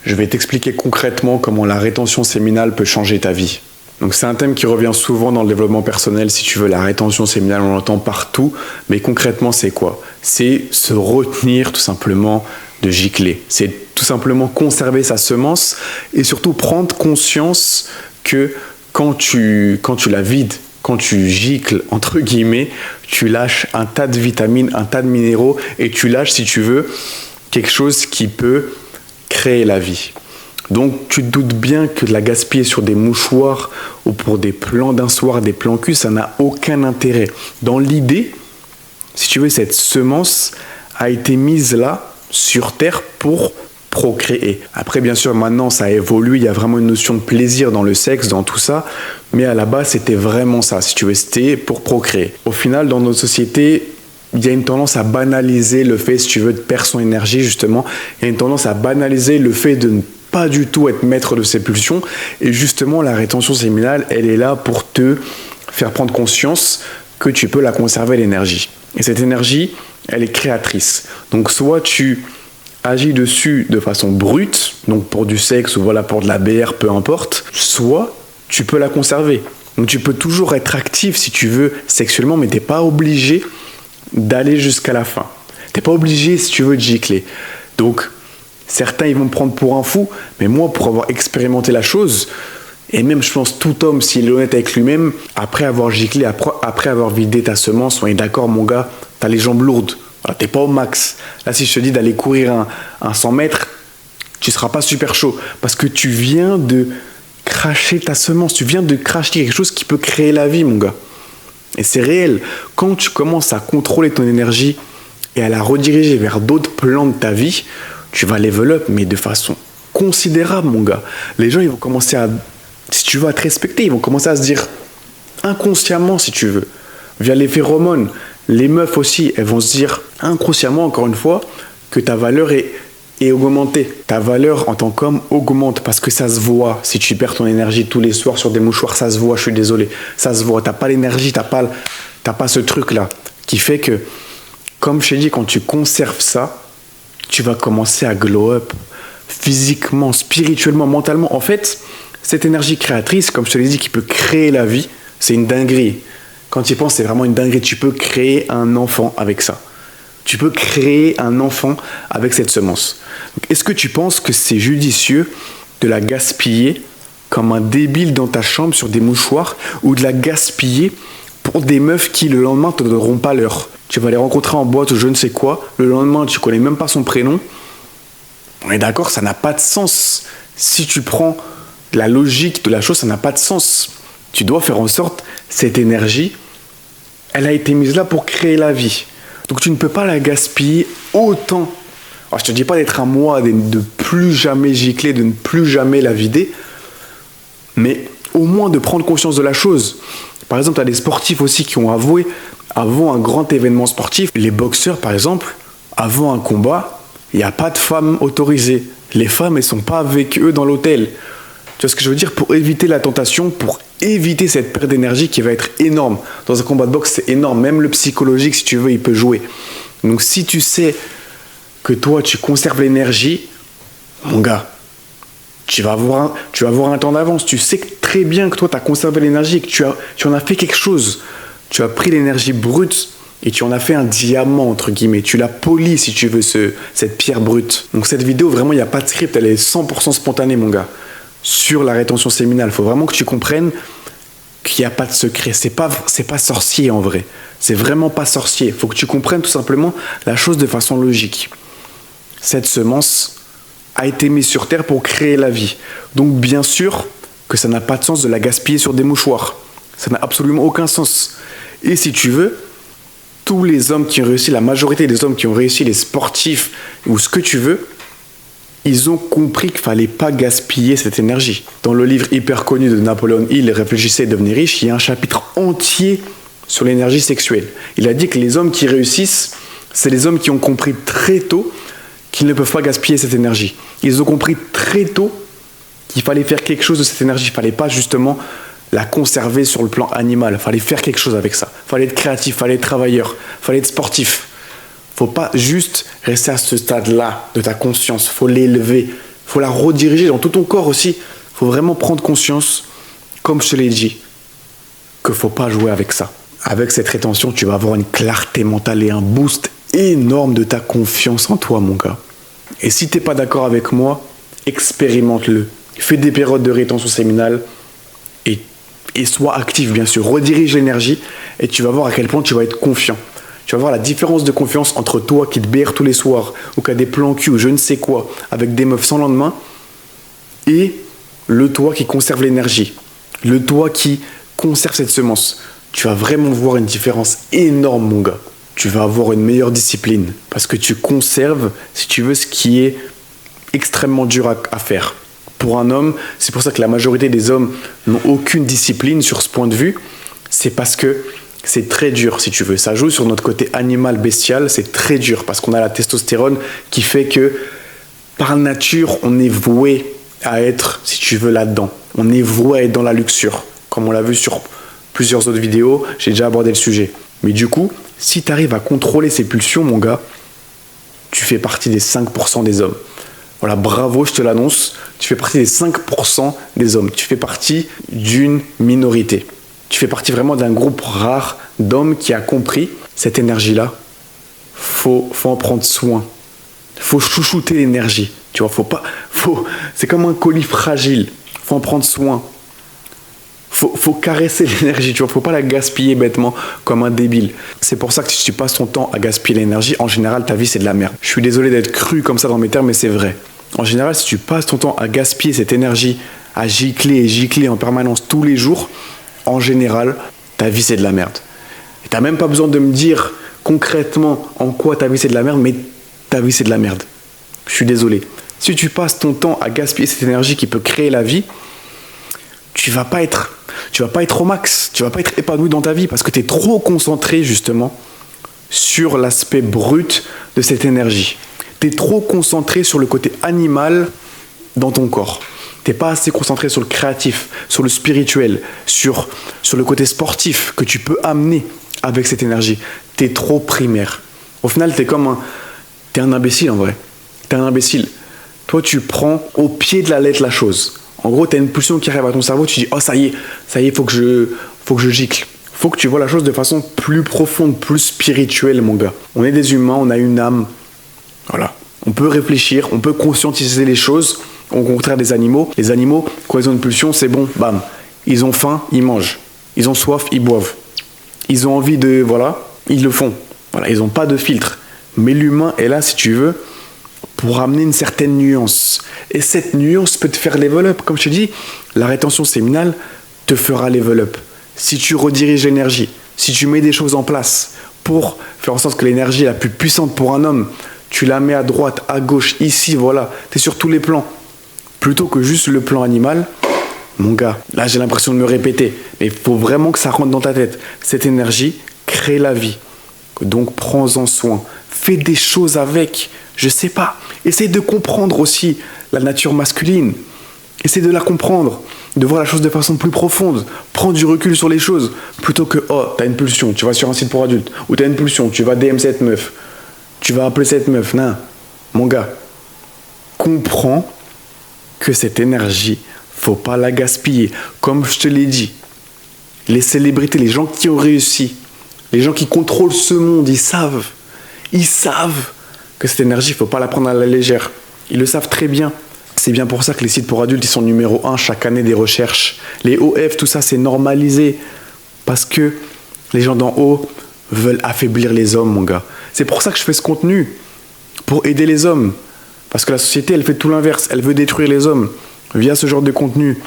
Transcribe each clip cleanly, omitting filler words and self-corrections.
Je vais t'expliquer concrètement comment la rétention séminale peut changer ta vie. Donc c'est un thème qui revient souvent dans le développement personnel, si tu veux. La rétention séminale, on l'entend partout, mais concrètement c'est quoi? C'est se retenir tout simplement de gicler. C'est tout simplement conserver sa semence et surtout prendre conscience que quand tu la vides, quand tu gicles, entre guillemets, tu lâches un tas de vitamines, un tas de minéraux et tu lâches, si tu veux, quelque chose qui peut créer la vie. Donc tu te doutes bien que de la gaspiller sur des mouchoirs ou pour des plans d'un soir, des plans cul, ça n'a aucun intérêt. Dans l'idée, si tu veux, cette semence a été mise là, sur Terre, pour procréer. Après, bien sûr, maintenant, ça a évolué, il y a vraiment une notion de plaisir dans le sexe, dans tout ça, mais à la base, c'était vraiment ça, si tu veux, c'était pour procréer. Au final, dans notre société, il y a une tendance à banaliser le fait, si tu veux, de perdre son énergie, justement. Il y a une tendance à banaliser le fait de ne pas du tout être maître de ses pulsions. Et justement, la rétention séminale, elle est là pour te faire prendre conscience que tu peux la conserver, l'énergie. Et cette énergie, elle est créatrice. Donc, soit tu agis dessus de façon brute, donc pour du sexe ou voilà, pour de la BR, peu importe, soit tu peux la conserver. Donc, tu peux toujours être actif, si tu veux, sexuellement, mais tu n'es pas obligé d'aller jusqu'à la fin. T'es pas obligé, si tu veux, de gicler. Donc, certains, ils vont me prendre pour un fou, mais moi, pour avoir expérimenté la chose, et même, je pense, tout homme, s'il est honnête avec lui-même, après avoir giclé, après avoir vidé ta semence, on est d'accord, mon gars, t'as les jambes lourdes. Voilà, t'es pas au max. Là, si je te dis d'aller courir un 100 mètres, tu seras pas super chaud. Parce que tu viens de cracher ta semence, tu viens de cracher quelque chose qui peut créer la vie, mon gars. Et c'est réel. Quand tu commences à contrôler ton énergie et à la rediriger vers d'autres plans de ta vie, tu vas level up, mais de façon considérable, mon gars. Les gens, ils vont commencer à, si tu veux, à te respecter. Ils vont commencer à se dire, inconsciemment, si tu veux, via les phéromones, les meufs aussi, elles vont se dire, inconsciemment, encore une fois, que ta valeur est augmentée. Ta valeur en tant qu'homme augmente parce que ça se voit. Si tu perds ton énergie tous les soirs sur des mouchoirs, ça se voit, je suis désolé. Ça se voit. T'as pas l'énergie, t'as pas ce truc-là qui fait que, comme je t'ai dit, quand tu conserves ça, tu vas commencer à glow up physiquement, spirituellement, mentalement. En fait, cette énergie créatrice, comme je te l'ai dit, qui peut créer la vie, c'est une dinguerie. Quand tu y penses, c'est vraiment une dinguerie. Tu peux créer un enfant avec ça. Tu peux créer un enfant avec cette semence. Donc, est-ce que tu penses que c'est judicieux de la gaspiller comme un débile dans ta chambre sur des mouchoirs ou de la gaspiller pour des meufs qui le lendemain ne te donneront pas l'heure? Tu vas les rencontrer en boîte ou je ne sais quoi. Le lendemain, tu ne connais même pas son prénom. On est d'accord, ça n'a pas de sens. Si tu prends la logique de la chose, ça n'a pas de sens. Tu dois faire en sorte, cette énergie, elle a été mise là pour créer la vie. Donc tu ne peux pas la gaspiller autant. Alors, je ne te dis pas d'être un mois, de ne plus jamais gicler, de ne plus jamais la vider, mais au moins de prendre conscience de la chose. Par exemple, tu as des sportifs aussi qui ont avoué, avant un grand événement sportif, les boxeurs par exemple, avant un combat, il n'y a pas de femmes autorisées. Les femmes, elles ne sont pas avec eux dans l'hôtel. Tu vois ce que je veux dire? Pour éviter la tentation, pour éviter cette perte d'énergie qui va être énorme. Dans un combat de boxe, c'est énorme. Même le psychologique, si tu veux, il peut jouer. Donc si tu sais que toi, tu conserves l'énergie, mon gars, tu vas avoir un temps d'avance. Tu sais très bien que toi, tu as conservé l'énergie et que tu en as fait quelque chose. Tu as pris l'énergie brute et tu en as fait un diamant, entre guillemets. Tu l'as poli, si tu veux, cette pierre brute. Donc cette vidéo, vraiment, il n'y a pas de script. Elle est 100% spontanée, mon gars. Sur la rétention séminale, il faut vraiment que tu comprennes qu'il n'y a pas de secret. C'est pas sorcier en vrai. C'est vraiment pas sorcier. Il faut que tu comprennes tout simplement la chose de façon logique. Cette semence a été mise sur Terre pour créer la vie. Donc bien sûr que ça n'a pas de sens de la gaspiller sur des mouchoirs. Ça n'a absolument aucun sens. Et si tu veux, tous les hommes qui ont réussi, la majorité des hommes qui ont réussi, les sportifs ou ce que tu veux, ils ont compris qu'il ne fallait pas gaspiller cette énergie. Dans le livre hyper connu de Napoléon Hill, Réfléchissez et devenez riche, il y a un chapitre entier sur l'énergie sexuelle. Il a dit que les hommes qui réussissent, c'est les hommes qui ont compris très tôt qu'ils ne peuvent pas gaspiller cette énergie. Ils ont compris très tôt qu'il fallait faire quelque chose de cette énergie. Il ne fallait pas justement la conserver sur le plan animal. Il fallait faire quelque chose avec ça. Il fallait être créatif, il fallait être travailleur, il fallait être sportif. Il ne faut pas juste rester à ce stade-là de ta conscience. Il faut l'élever. Il faut la rediriger dans tout ton corps aussi. Il faut vraiment prendre conscience, comme je te l'ai dit, qu'il ne faut pas jouer avec ça. Avec cette rétention, tu vas avoir une clarté mentale et un boost énorme de ta confiance en toi, mon gars. Et si tu n'es pas d'accord avec moi, expérimente-le. Fais des périodes de rétention séminale et sois actif, bien sûr. Redirige l'énergie et tu vas voir à quel point tu vas être confiant. Tu vas voir la différence de confiance entre toi qui te BR tous les soirs ou qui a des plans cul ou je ne sais quoi avec des meufs sans lendemain et le toi qui conserve l'énergie. Le toi qui conserve cette semence. Tu vas vraiment voir une différence énorme, mon gars. Tu vas avoir une meilleure discipline parce que tu conserves, si tu veux, ce qui est extrêmement dur à faire. Pour un homme, c'est pour ça que la majorité des hommes n'ont aucune discipline sur ce point de vue. C'est parce que c'est très dur, si tu veux. Ça joue sur notre côté animal, bestial. C'est très dur parce qu'on a la testostérone qui fait que, par nature, on est voué à être, si tu veux, là-dedans. On est voué à être dans la luxure. Comme on l'a vu sur plusieurs autres vidéos, j'ai déjà abordé le sujet. Mais du coup, si tu arrives à contrôler ces pulsions, mon gars, tu fais partie des 5% des hommes. Voilà, bravo, je te l'annonce. Tu fais partie des 5% des hommes. Tu fais partie d'une minorité. Tu fais partie vraiment d'un groupe rare d'hommes qui a compris cette énergie-là. Faut en prendre soin. Faut chouchouter l'énergie. Tu vois, c'est comme un colis fragile. Faut en prendre soin. Faut caresser l'énergie, tu vois, faut pas la gaspiller bêtement comme un débile. C'est pour ça que si tu passes ton temps à gaspiller l'énergie, en général, ta vie, c'est de la merde. Je suis désolé d'être cru comme ça dans mes termes, mais c'est vrai. En général, si tu passes ton temps à gaspiller cette énergie, à gicler et gicler en permanence tous les jours, en général, ta vie, c'est de la merde. Et t'as même pas besoin de me dire concrètement en quoi ta vie, c'est de la merde, mais ta vie, c'est de la merde. Je suis désolé. Si tu passes ton temps à gaspiller cette énergie qui peut créer la vie, tu vas pas être au max, tu vas pas être épanoui dans ta vie parce que tu es trop concentré justement sur l'aspect brut de cette énergie. Tu es trop concentré sur le côté animal dans ton corps. Tu n'es pas assez concentré sur le créatif, sur le spirituel, sur le côté sportif que tu peux amener avec cette énergie. Tu es trop primaire. Au final, t'es un imbécile en vrai. Tu es un imbécile. Toi, tu prends au pied de la lettre la chose. En gros, tu as une pulsion qui arrive à ton cerveau, tu dis « Oh, ça y est, faut que je gicle. » Faut que tu vois la chose de façon plus profonde, plus spirituelle, mon gars. On est des humains, on a une âme. Voilà. On peut réfléchir, on peut conscientiser les choses, au contraire des animaux. Les animaux, quand ils ont une pulsion, c'est bon, bam. Ils ont faim, ils mangent. Ils ont soif, ils boivent. Ils ont envie de... Voilà, ils le font. Voilà, ils n'ont pas de filtre. Mais l'humain est là, si tu veux, pour amener une certaine nuance. Et cette nuance peut te faire level up. Comme je te dis, la rétention séminale te fera level up. Si tu rediriges l'énergie, si tu mets des choses en place pour faire en sorte que l'énergie la plus puissante pour un homme, tu la mets à droite, à gauche, ici, voilà, tu es sur tous les plans. Plutôt que juste le plan animal, mon gars, là j'ai l'impression de me répéter, mais il faut vraiment que ça rentre dans ta tête. Cette énergie crée la vie. Donc prends-en soin. Fais des choses avec. Je sais pas. Essaye de comprendre aussi la nature masculine. Essaye de la comprendre, de voir la chose de façon plus profonde. Prends du recul sur les choses. Plutôt que, oh, t'as une pulsion, tu vas sur un site pour adultes. Ou t'as une pulsion, tu vas DM cette meuf. Tu vas appeler cette meuf. Non, mon gars, comprends que cette énergie, faut pas la gaspiller. Comme je te l'ai dit, les célébrités, les gens qui ont réussi, les gens qui contrôlent ce monde, ils savent que cette énergie, il ne faut pas la prendre à la légère. Ils le savent très bien. C'est bien pour ça que les sites pour adultes, ils sont numéro 1 chaque année des recherches. Les OF, tout ça, c'est normalisé. Parce que les gens d'en haut veulent affaiblir les hommes, mon gars. C'est pour ça que je fais ce contenu. Pour aider les hommes. Parce que la société, elle fait tout l'inverse. Elle veut détruire les hommes. Via ce genre de contenu,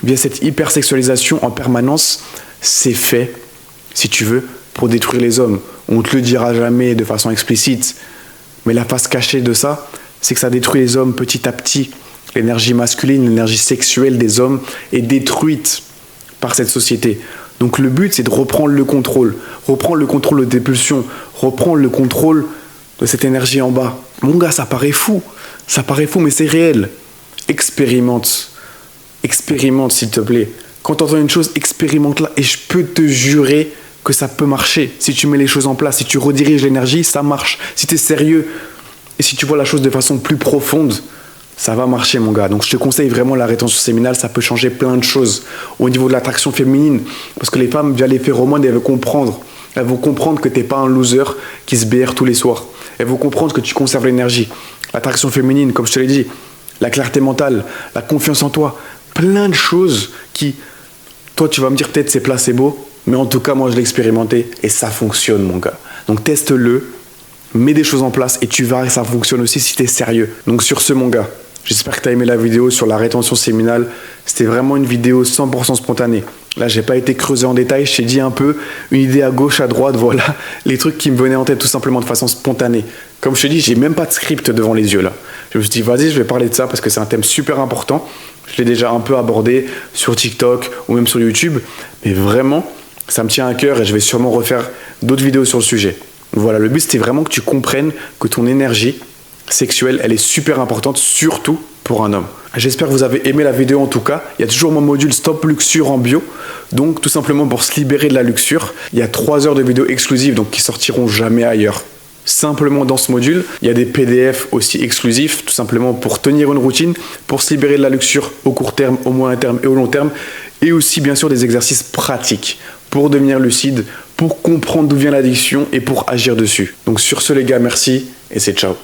via cette hypersexualisation en permanence, c'est fait, si tu veux, pour détruire les hommes. On ne te le dira jamais de façon explicite. Mais la face cachée de ça, c'est que ça détruit les hommes petit à petit. L'énergie masculine, l'énergie sexuelle des hommes est détruite par cette société. Donc le but, c'est de reprendre le contrôle. Reprendre le contrôle de tes pulsions. Reprendre le contrôle de cette énergie en bas. Mon gars, ça paraît fou. Ça paraît fou, mais c'est réel. Expérimente. Expérimente, s'il te plaît. Quand tu entends une chose, expérimente-la. Et je peux te jurer que ça peut marcher. Si tu mets les choses en place, si tu rediriges l'énergie, ça marche. Si tu es sérieux et si tu vois la chose de façon plus profonde, ça va marcher mon gars. Donc je te conseille vraiment la rétention séminale, ça peut changer plein de choses au niveau de l'attraction féminine. Parce que les femmes, via les phéromones, elles vont comprendre. Elles vont comprendre que t'es pas un loser qui se BR tous les soirs. Elles vont comprendre que tu conserves l'énergie. L'attraction féminine, comme je te l'ai dit, la clarté mentale, la confiance en toi, plein de choses qui, toi tu vas me dire peut-être c'est placebo, mais en tout cas moi je l'ai expérimenté et ça fonctionne mon gars. Donc teste-le, mets des choses en place et tu verras que ça fonctionne aussi si tu es sérieux. Donc sur ce mon gars, j'espère que tu as aimé la vidéo sur la rétention séminale. C'était vraiment une vidéo 100% spontanée. Là, j'ai pas été creusé en détail, je t'ai dit un peu une idée à gauche, à droite, voilà, les trucs qui me venaient en tête tout simplement de façon spontanée. Comme je te dis, j'ai même pas de script devant les yeux là. Je me suis dit, vas-y, je vais parler de ça parce que c'est un thème super important. Je l'ai déjà un peu abordé sur TikTok ou même sur YouTube, mais vraiment, ça me tient à cœur et je vais sûrement refaire d'autres vidéos sur le sujet. Voilà, le but c'était vraiment que tu comprennes que ton énergie sexuelle, elle est super importante, surtout pour un homme. J'espère que vous avez aimé la vidéo en tout cas. Il y a toujours mon module Stop Luxure en bio. Donc tout simplement pour se libérer de la luxure, il y a 3 heures de vidéos exclusives donc qui sortiront jamais ailleurs. Simplement dans ce module, il y a des PDF aussi exclusifs, tout simplement pour tenir une routine, pour se libérer de la luxure au court terme, au moyen terme et au long terme. Et aussi bien sûr des exercices pratiques pour devenir lucide, pour comprendre d'où vient l'addiction et pour agir dessus. Donc sur ce les gars, merci et c'est ciao.